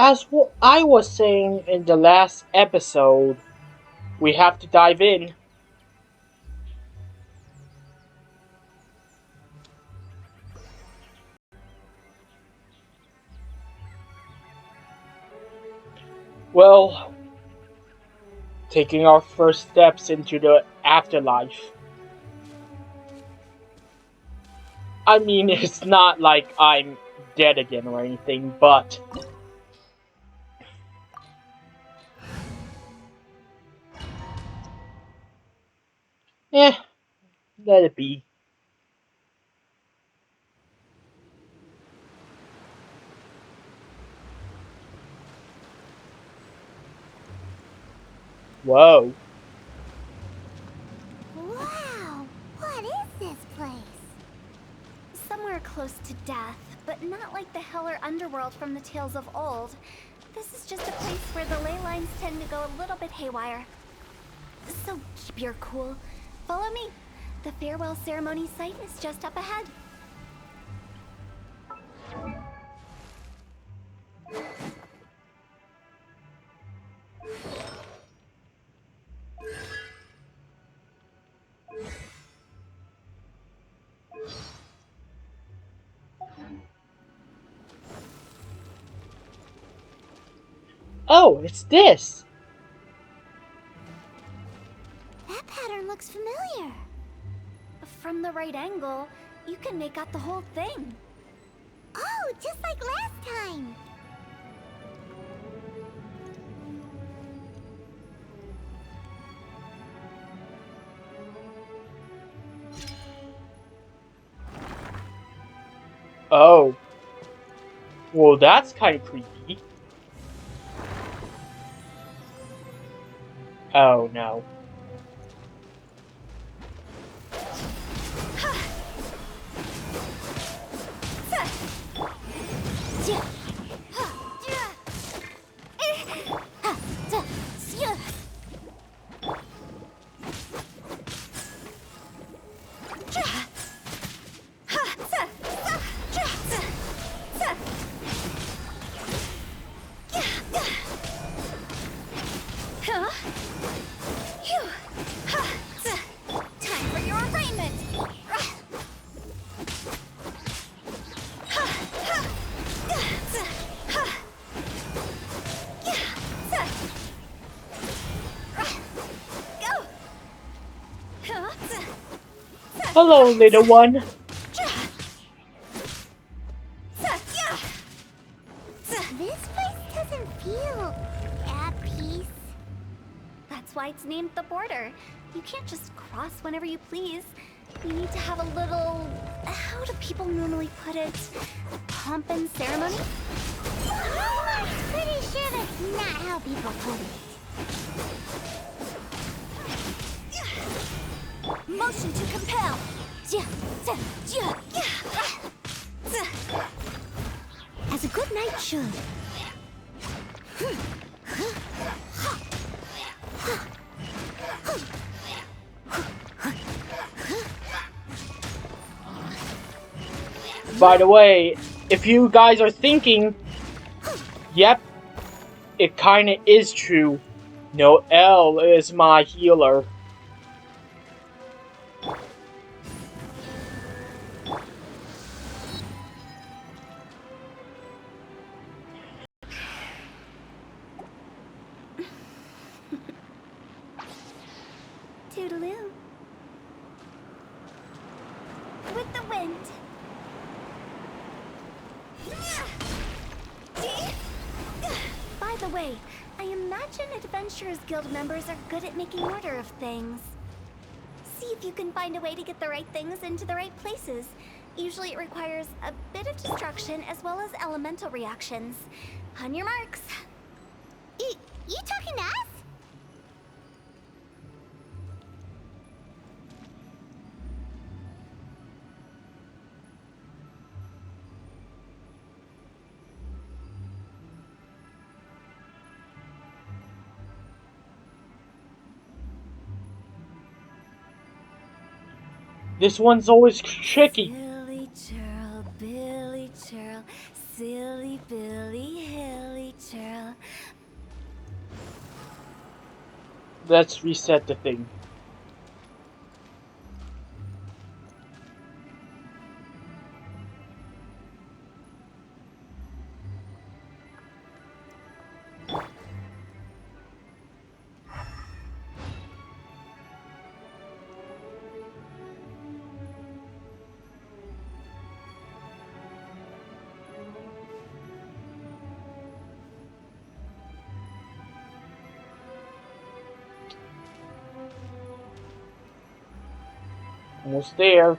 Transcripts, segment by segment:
As I was saying in the last episode, we have to dive in. Well, taking our first steps into the afterlife. I mean, it's not like I'm dead again or anything, but eh, let it be. Whoa. Wow! What is this place? Somewhere close to death, but not like the hell or underworld from the tales of old. This is just a place where the ley lines tend to go a little bit haywire. So keep your cool. Follow me. The farewell ceremony site is just up ahead. Oh, it's this! That pattern looks familiar. From the right angle, you can make out the whole thing. Oh, just like last time. Oh. Well, that's kind of creepy. Oh no. Time for your arraignment! Hello, little one. This place doesn't feel at peace. That's why it's named the border. You can't just cross whenever you please. You need to have a little... how do people normally put it? Pomp and ceremony? I'm pretty sure that's not how people put it. Motion to compel. As a good knight should. By the way, if you guys are thinking, yep, it kinda is true. Noelle is my healer. Toodaloo. With the wind. By the way, I imagine Adventurers Guild members are good at making order of things. See if you can find a way to get the right things into the right places. Usually it requires a bit of destruction as well as elemental reactions. On your marks. You talking to us? This one's always tricky. Silly churl, Billy churl, silly Billy, hilly churl. Let's reset the thing. Almost there.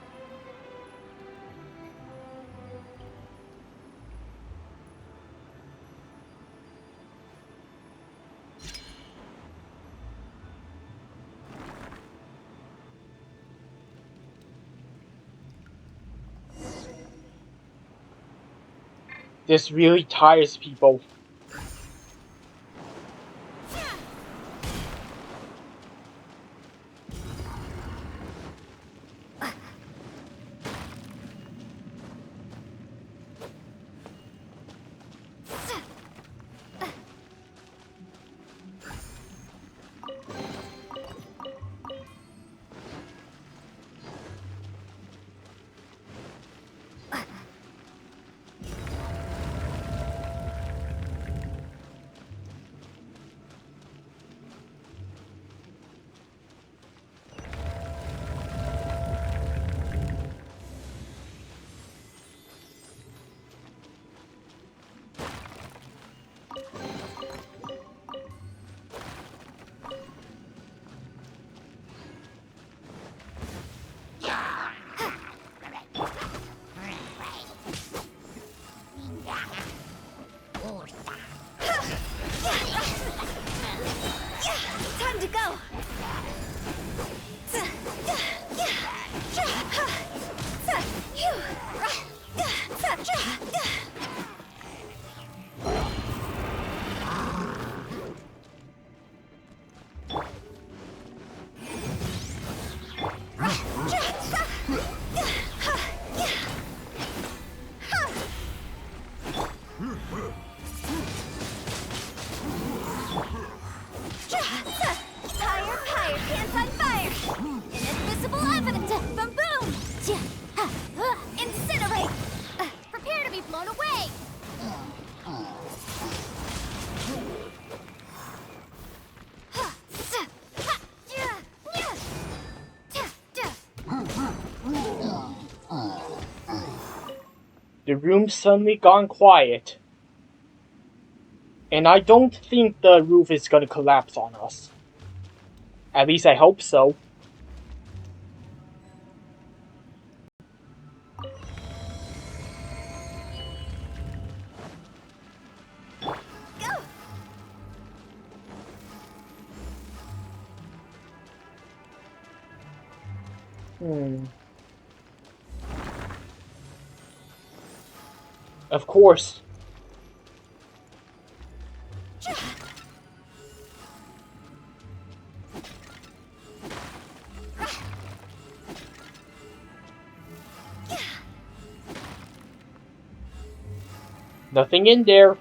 This really tires people. Time to go. Fire, pants on fire! Inadmissible evidence! Boom, boom! Incinerate! Prepare to be blown away! The room's suddenly gone quiet. And I don't think the roof is gonna collapse on us. At least I hope so. Of course. Nothing in there.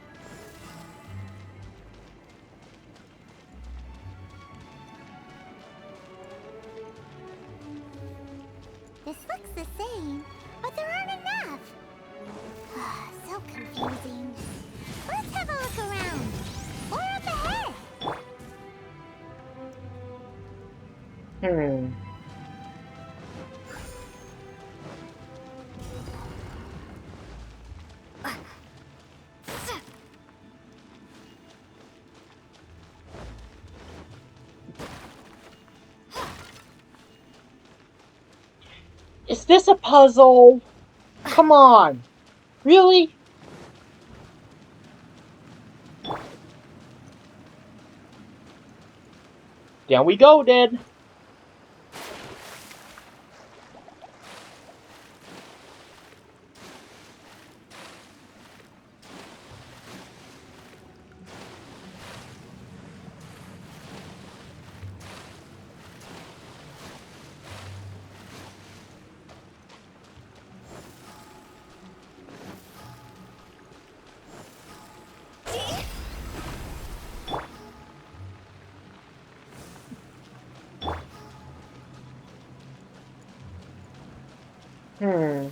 This looks the same, but there aren't enough. So confusing. Let's have a look around. Or up ahead. Is this a puzzle? Come on. Really? Down we go then. Hmm.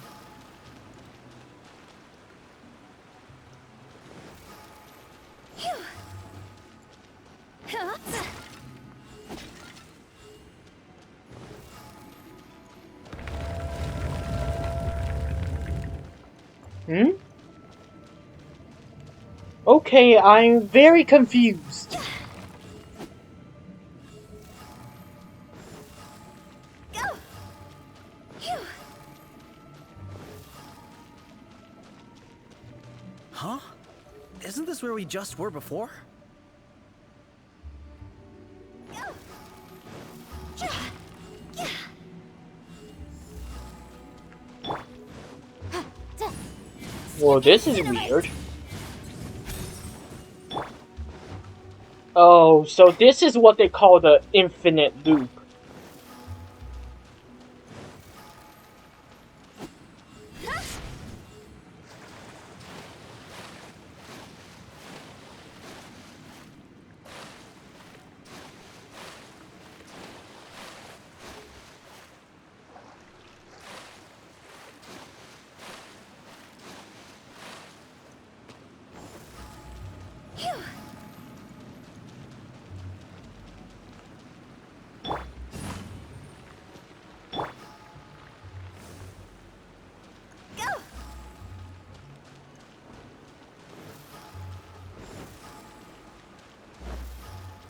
Hmm? Okay, I'm very confused. Huh? Isn't this where we just were before? Well, this is weird. Oh, so this is what they call the infinite loop.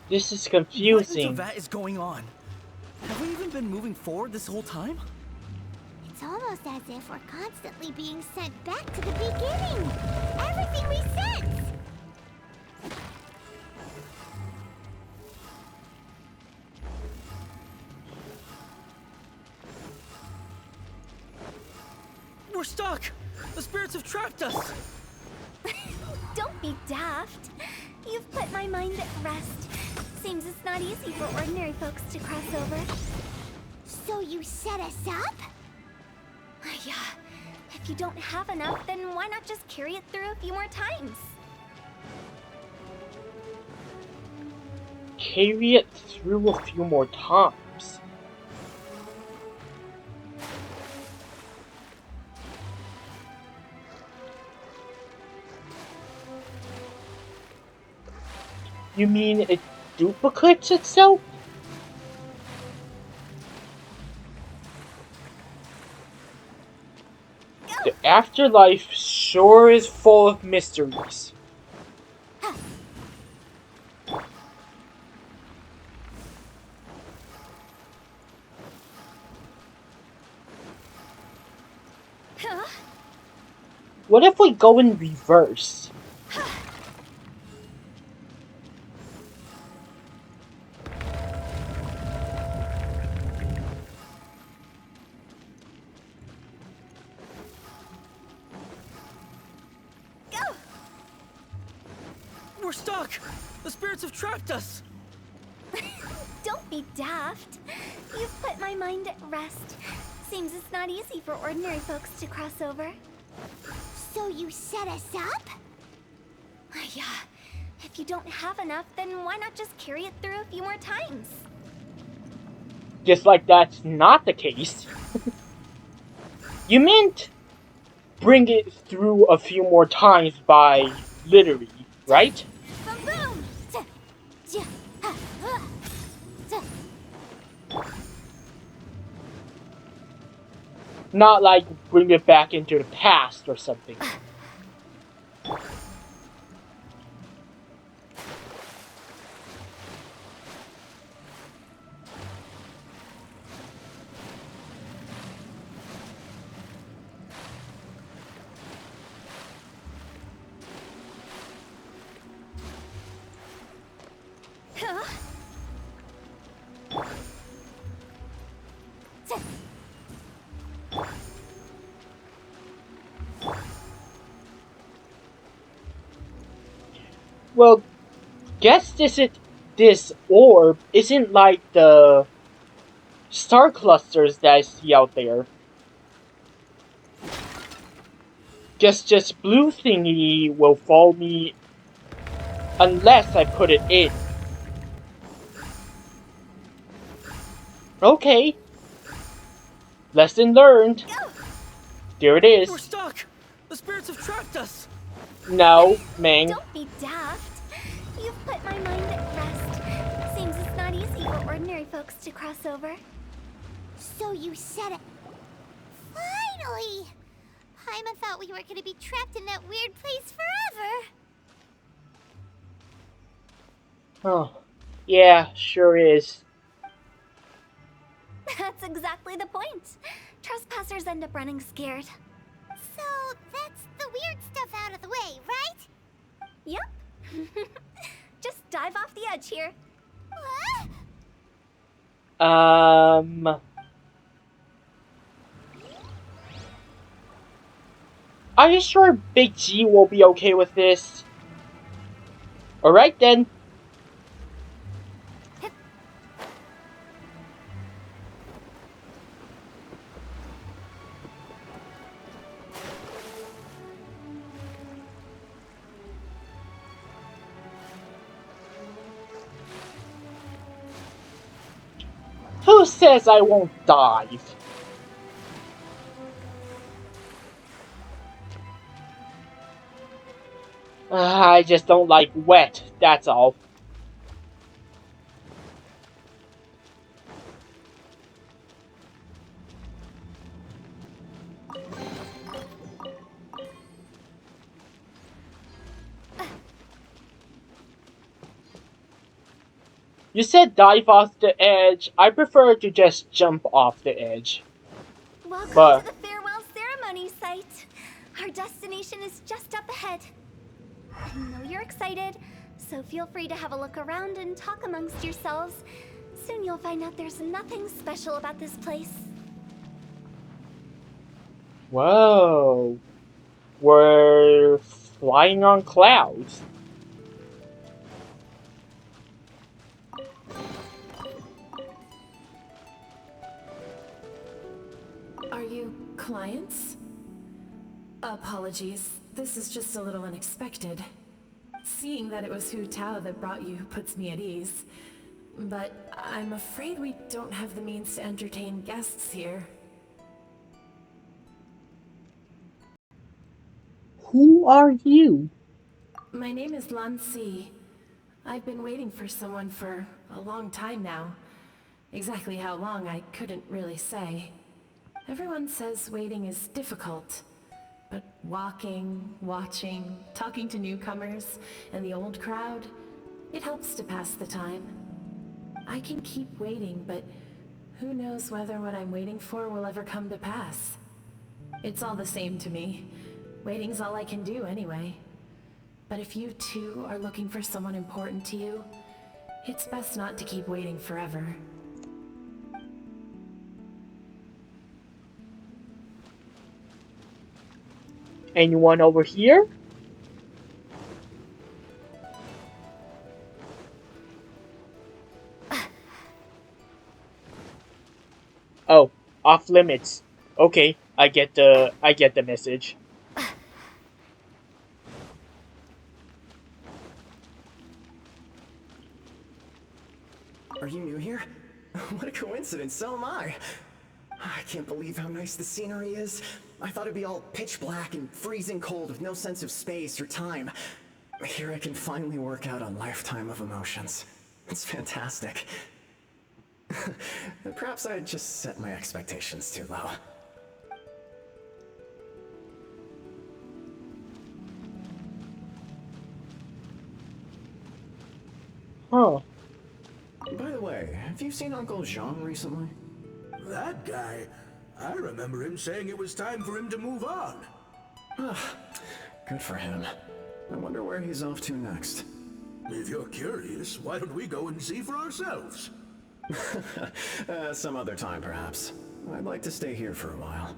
This is What confusing. into that is going on? Have we even been moving forward this whole time? It's almost as if we're constantly being sent back to the beginning. Everything resets. We're stuck! The spirits have trapped us! Don't be daft. You've put my mind at rest. Seems it's not easy for ordinary folks to cross over. So you set us up? Yeah. If you don't have enough, then why not just carry it through a few more times? Carry it through a few more times. You mean it duplicates itself? The afterlife sure is full of mysteries. Huh? What if we go in reverse? We're stuck! The spirits have trapped us! Don't be daft. You've put my mind at rest. Seems it's not easy for ordinary folks to cross over. So you set us up? Yeah. If you don't have enough, then why not just carry it through a few more times? Just like that's not the case. You meant bring it through a few more times by literally, right? Boom! Not like bring it back into the past or something. Well, guess this orb isn't like the star clusters that I see out there. Guess this blue thingy will follow me unless I put it in. Okay. Lesson learned. There it We're is. stuck! The spirits have trapped us! No, Ming. Don't be daft. You've put my mind at rest. Seems it's not easy for ordinary folks to cross over. So you said it. Finally! Paimon thought we were gonna be trapped in that weird place forever. Oh, yeah, sure is. That's exactly the point. Trespassers end up running scared. So that's the weird stuff out of the way, right? Yep. Just dive off the edge here. What? Are you sure Big G will be okay with this? Alright then. Who says I won't dive? I just don't like wet, that's all. You said dive off the edge. I prefer to just jump off the edge. Welcome But to the farewell ceremony site. Our destination is just up ahead. I know you're excited, so feel free to have a look around and talk amongst yourselves. Soon you'll find out there's nothing special about this place. whoa, we're flying on clouds. Are you clients? Apologies, this is just a little unexpected. Seeing that it was Hu Tao that brought you puts me at ease. But I'm afraid we don't have the means to entertain guests here. Who are you? My name is Lan Si. I've been waiting for someone for a long time now. Exactly how long, I couldn't really say. Everyone says waiting is difficult. But walking, watching, talking to newcomers, and the old crowd, it helps to pass the time. I can keep waiting, but who knows whether what I'm waiting for will ever come to pass. It's all the same to me. Waiting's all I can do anyway. But if you too are looking for someone important to you, it's best not to keep waiting forever. Anyone over here? Oh, off limits. Okay, I get the message. Are you new here? What a coincidence, so am I. I can't believe how nice the scenery is. I thought it'd be all pitch black and freezing cold with no sense of space or time. Here I can finally work out a lifetime of emotions. It's fantastic. Perhaps I just set my expectations too low. Huh. By the way, have you seen Uncle Jean recently? That guy, I remember him saying it was time for him to move on. Good for him. I wonder where he's off to next. If you're curious, why don't we go and see for ourselves? Some other time, perhaps. I'd like to stay here for a while.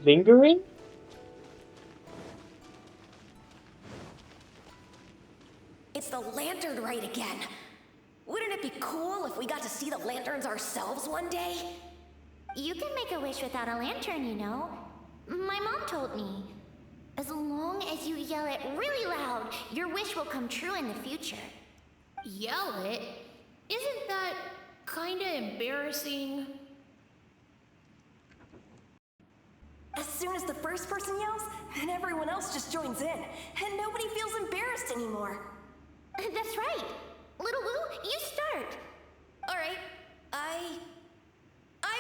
Lingering? It's the lantern rite again. Wouldn't it be cool if we got to see the lanterns ourselves one day? You can make a wish without a lantern, you know. My mom told me. As long as you yell it really loud, your wish will come true in the future. Yell it? Isn't that kinda embarrassing? As soon as the first person yells, then everyone else just joins in, and nobody feels embarrassed anymore. That's right. Little Woo, you start. Alright, I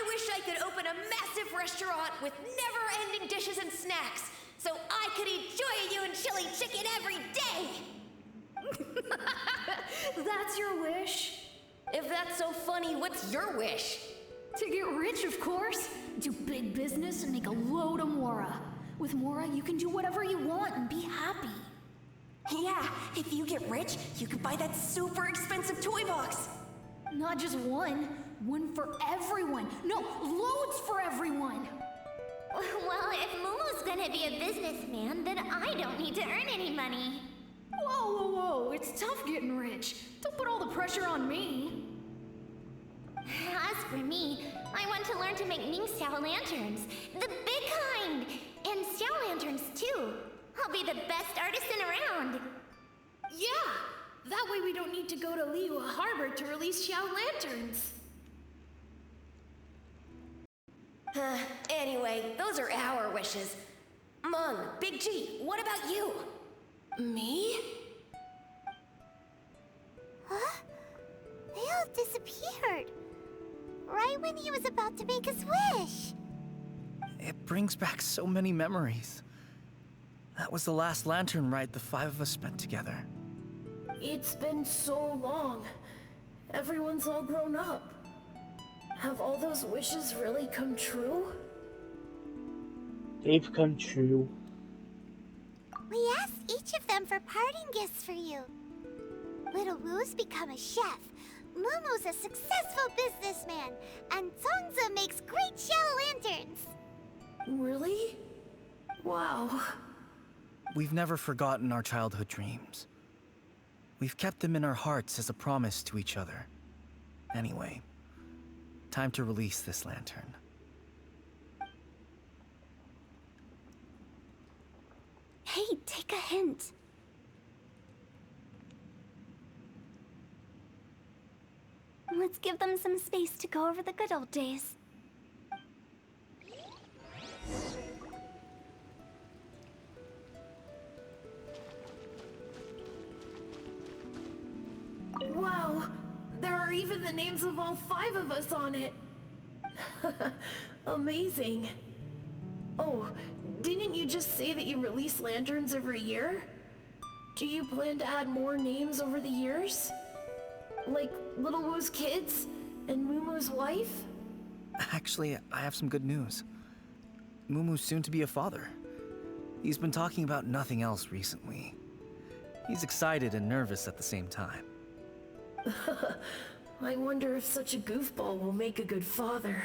wish I could open a massive restaurant with never-ending dishes and snacks, so I could eat Joy and chili chicken every day! That's your wish? If that's so funny, what's your wish? To get rich, of course. Do big business and make a load of Mora. With Mora, you can do whatever you want and be happy. Yeah, if you get rich, you can buy that super expensive toy box. Not just one. One for everyone. No, loads for everyone. Well, if Momo's gonna be a businessman, then I don't need to earn any money. Whoa, whoa, whoa. It's tough getting rich. Don't put all the pressure on me. As for me, I want to learn to make Ming Xiao lanterns. The big kind! And Xiao lanterns, too. I'll be the best artisan around. Yeah! That way we don't need to go to Liyue Harbor to release Xiao lanterns. Anyway, those are our wishes. Mung, Big G, what about you? Me? Huh? They all disappeared. Right when he was about to make his wish. It brings back so many memories. That was the last lantern ride the 5 of us spent together. It's been so long. Everyone's all grown up. Have all those wishes really come true? They've come true. We asked each of them for parting gifts for you. Little Woo's become a chef. Momo's a successful businessman. And Zongza makes great shell lanterns. Really? Wow. We've never forgotten our childhood dreams. We've kept them in our hearts as a promise to each other. Anyway, time to release this lantern. Hey, take a hint. Let's give them some space to go over the good old days. Wow, there are even the names of all 5 of us on it. Amazing. Oh, didn't you just say that you release lanterns every year? Do you plan to add more names over the years? Like Little Woo's kids and Mumu's wife? Actually, I have some good news. Mumu's soon to be a father. He's been talking about nothing else recently. He's excited and nervous at the same time. I wonder if such a goofball will make a good father.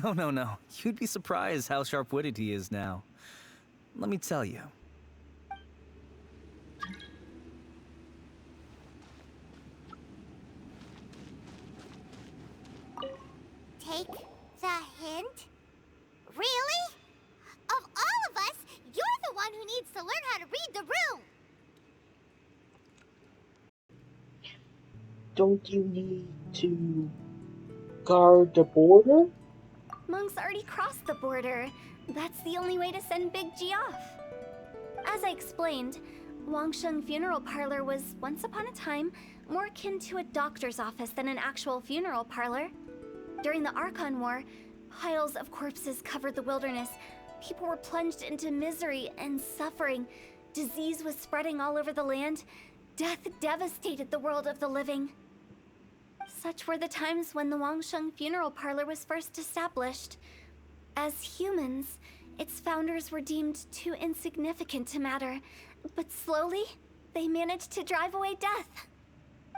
No. You'd be surprised how sharp-witted he is now. Let me tell you. Take the hint? Really? Of all of us, you're the one who needs to learn how to read the room. Don't you need to guard the border? Monk's already crossed the border. That's the only way to send Big G off. As I explained, Wangsheng Funeral Parlor was, once upon a time, more akin to a doctor's office than an actual funeral parlor. During the Archon War, piles of corpses covered the wilderness. People were plunged into misery and suffering. Disease was spreading all over the land. Death devastated the world of the living. Such were the times when the Wangsheng Funeral Parlor was first established. As humans, its founders were deemed too insignificant to matter, but slowly, they managed to drive away death.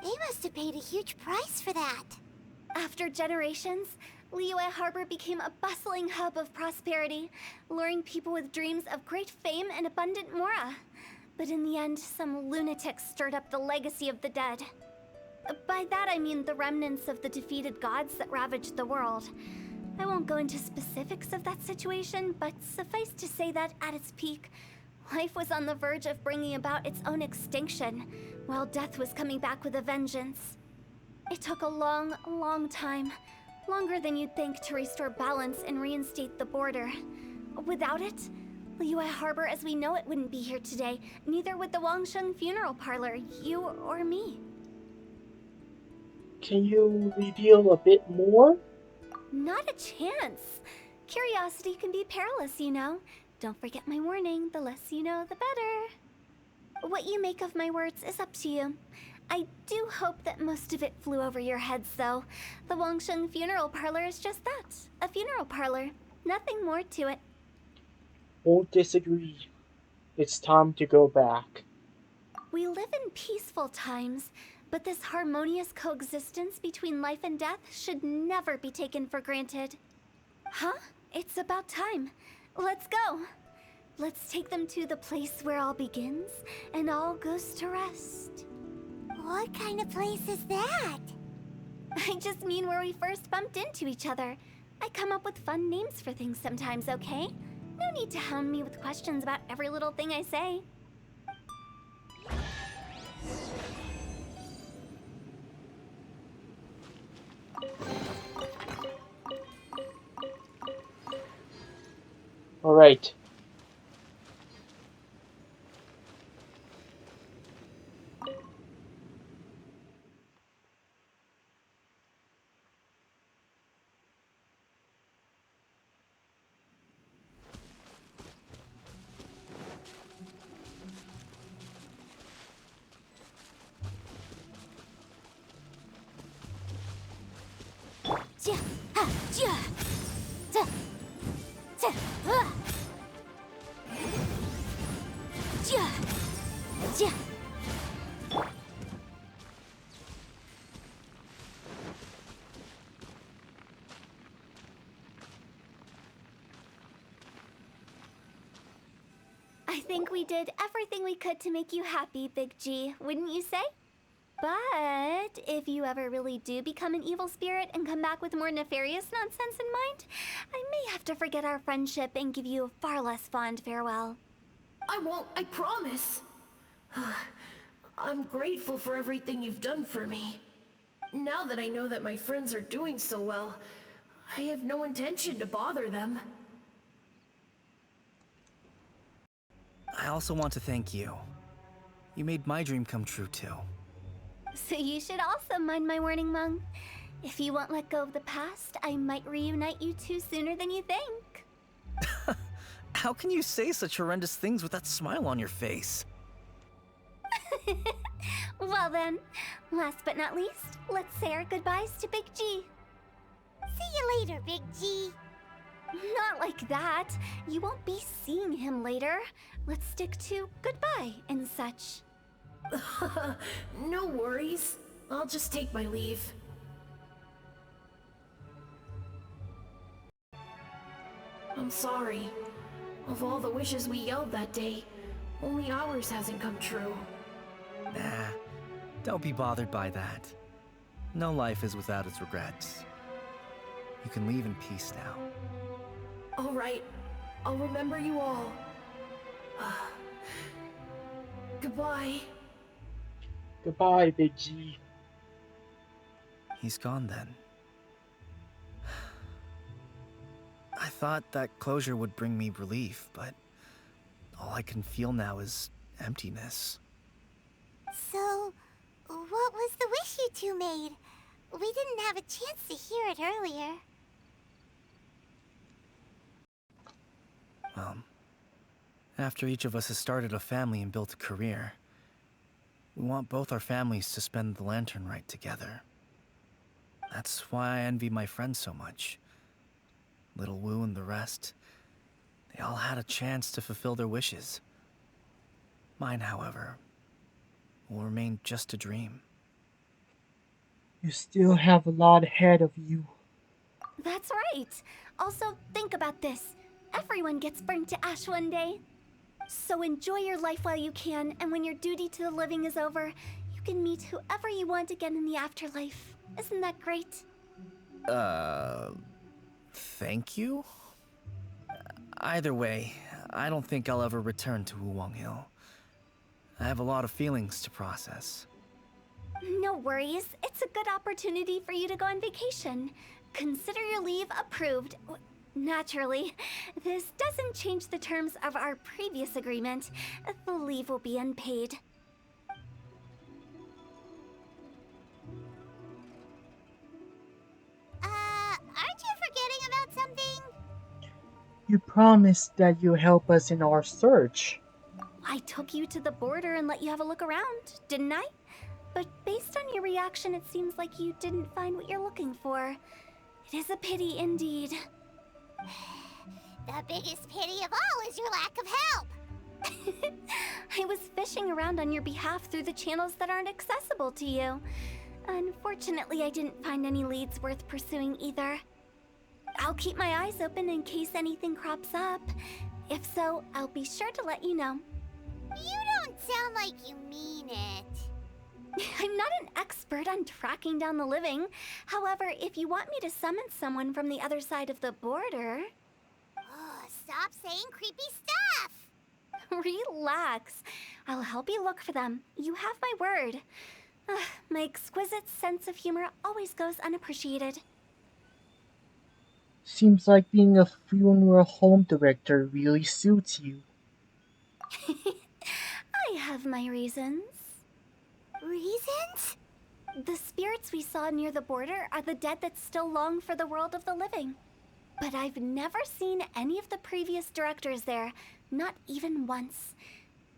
They must have paid a huge price for that. After generations, Liyue Harbor became a bustling hub of prosperity, luring people with dreams of great fame and abundant mora. But in the end, some lunatics stirred up the legacy of the dead. By that I mean the remnants of the defeated gods that ravaged the world. I won't go into specifics of that situation, but suffice to say that at its peak, life was on the verge of bringing about its own extinction, while death was coming back with a vengeance. It took a long time, longer than you'd think, to restore balance and reinstate the border. Without it, Liyue Harbor as we know it wouldn't be here today. Neither would the Wangsheng Funeral Parlor, you or me. Can you reveal a bit more? Not a chance. Curiosity can be perilous, you know. Don't forget my warning. The less you know, the better. What you make of my words is up to you. I do hope that most of it flew over your heads, though. The Wangsheng Funeral Parlor is just that. A funeral parlor. Nothing more to it. Won't disagree. It's time to go back. We live in peaceful times, but this harmonious coexistence between life and death should never be taken for granted. Huh? It's about time. Let's go. Let's take them to the place where all begins and all goes to rest. What kind of place is that? I just mean where we first bumped into each other. I come up with fun names for things sometimes, okay? No need to hound me with questions about every little thing I say. All right. I think we did everything we could to make you happy, Big G, wouldn't you say? But if you ever really do become an evil spirit and come back with more nefarious nonsense in mind, I may have to forget our friendship and give you a far less fond farewell. I won't, I promise. I'm grateful for everything you've done for me. Now that I know that my friends are doing so well, I have no intention to bother them. I also want to thank you. You made my dream come true too. So you should also mind my warning, Mung. If you won't let go of the past, I might reunite you two sooner than you think. How can you say such horrendous things with that smile on your face? Well then, last but not least, let's say our goodbyes to Big G. See you later, Big G. Not like that. You won't be seeing him later. Let's stick to goodbye and such. No worries. I'll just take my leave. I'm sorry. Of all the wishes we yelled that day, only ours hasn't come true. Nah, don't be bothered by that. No life is without its regrets. You can leave in peace now. All right, I'll remember you all. Goodbye. Goodbye, Big G. He's gone then. I thought that closure would bring me relief, but all I can feel now is emptiness. So, what was the wish you two made? We didn't have a chance to hear it earlier. Well, after each of us has started a family and built a career, we want both our families to spend the lantern rite together. That's why I envy my friends so much. Little Wu and the rest, they all had a chance to fulfill their wishes. Mine, however, will remain just a dream. You still have a lot ahead of you. That's right. Also, think about this. Everyone gets burnt to ash one day. So enjoy your life while you can, and when your duty to the living is over, you can meet whoever you want again in the afterlife. Isn't that great? Thank you? Either way, I don't think I'll ever return to Wuwang Hill. I have a lot of feelings to process. No worries. It's a good opportunity for you to go on vacation. Consider your leave approved. Naturally, this doesn't change the terms of our previous agreement. The leave will be unpaid. Aren't you forgetting about something? You promised that you help us in our search. I took you to the border and let you have a look around, didn't I? But based on your reaction, it seems like you didn't find what you're looking for. It is a pity indeed. The biggest pity of all is your lack of help. I was fishing around on your behalf through the channels that aren't accessible to you. Unfortunately, I didn't find any leads worth pursuing either. I'll keep my eyes open in case anything crops up. If so, I'll be sure to let you know. You don't sound like you mean it. I'm not an expert on tracking down the living. However, if you want me to summon someone from the other side of the border... Oh, stop saying creepy stuff! Relax. I'll help you look for them. You have my word. My exquisite sense of humor always goes unappreciated. Seems like being a funeral home director really suits you. I have my reasons. Reasons? The spirits we saw near the border are the dead that still long for the world of the living. But I've never seen any of the previous directors there, not even once.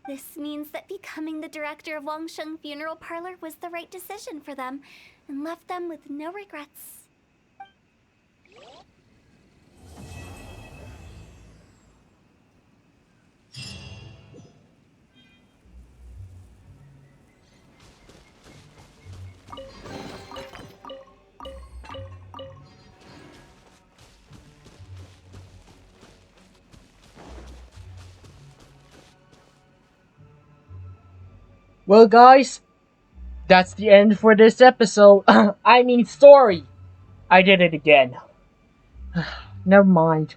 This means that becoming the director of Wangsheng Funeral Parlor was the right decision for them, and left them with no regrets. Well, guys, that's the end for this episode. I mean, story. I did it again. Never mind.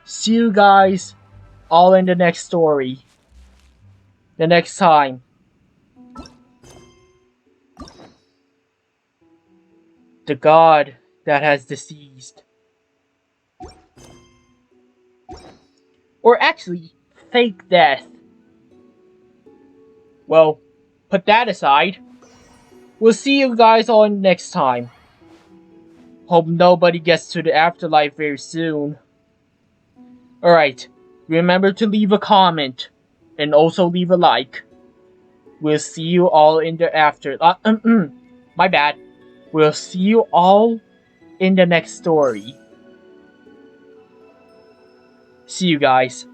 See you guys all in the next story. The next time. The god that has deceased. Or actually, fake death. Well, put that aside. We'll see you guys all next time. Hope nobody gets to the afterlife very soon. Alright, remember to leave a comment. And also leave a like. We'll see you all in the after... my bad. We'll see you all in the next story. See you guys.